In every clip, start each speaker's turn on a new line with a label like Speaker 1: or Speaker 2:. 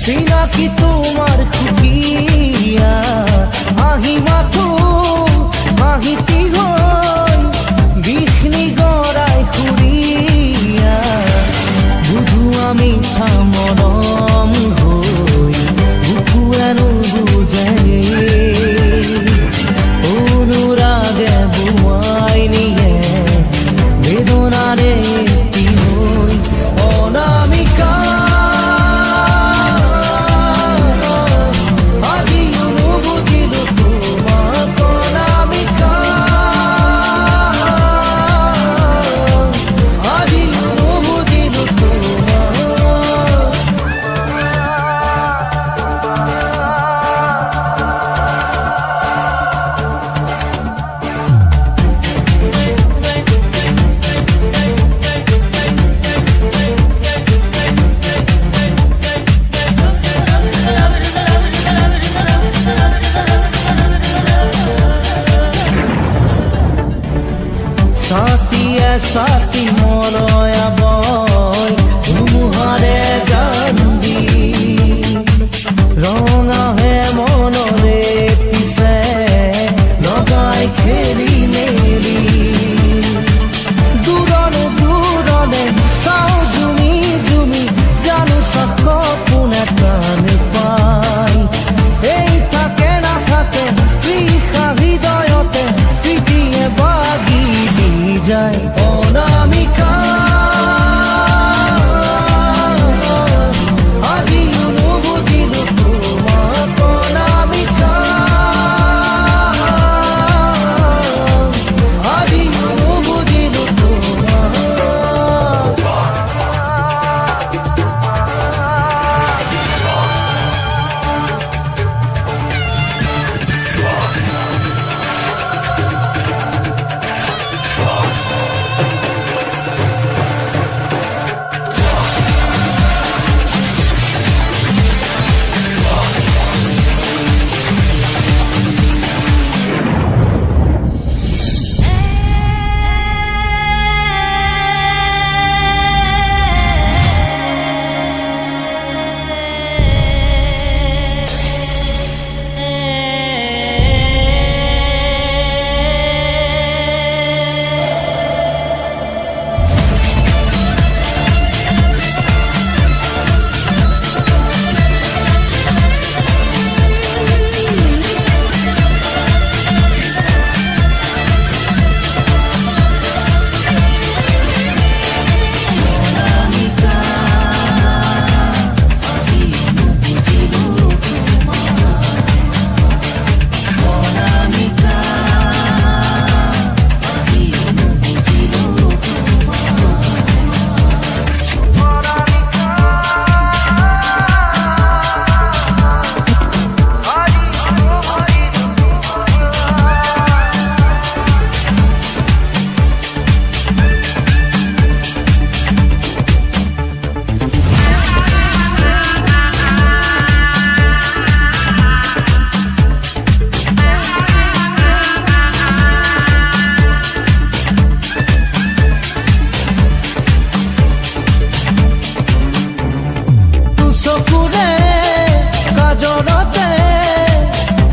Speaker 1: চিনাকি তোমার খুকিয়া আহি মাথো মাহিতি হই বিষ্ণি গড়াই খুরিয়া বুধু আমি থামরম হই বুকু এনো বুঝে অনুরাগে বুয়াই নিয়ে বেদনারে একটি হই অনামিকা সাথী মলয়া বয় ধুমুহারে গান্ধী রঙা হে মনরে পিছে লগাই খেলি মেলি দূৰলে দূৰলে চাও জুমি জুমি জানো চক পোনে টান পাই এই থাকে নাথাকে তৃষা হৃদয়তে প্ৰীতিয়ে বাগি দি যায় অনামিকা আজি অনুভূতিলো তোমাক অনামিকা আজি অনুভূতিলো তোমাক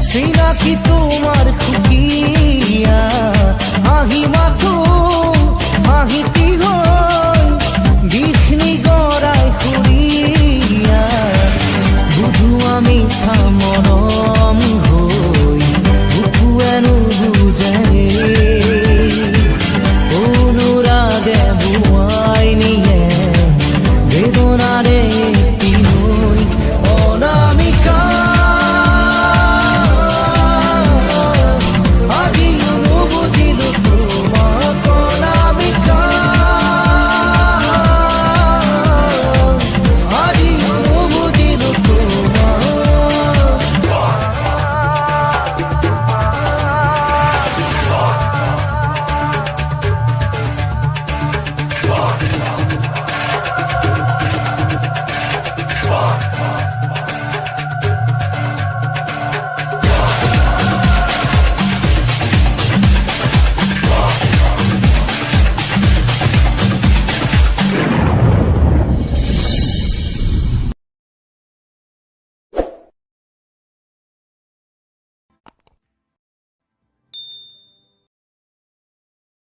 Speaker 1: চিনাকি তোমার খুকিয়া আহি মাথো মাহিতি হই বিষ্ণি গড়াই খুরিয়া বুধু আমি থামরম হই বুকু এনো বুঝে অনুরাগে বুয়াই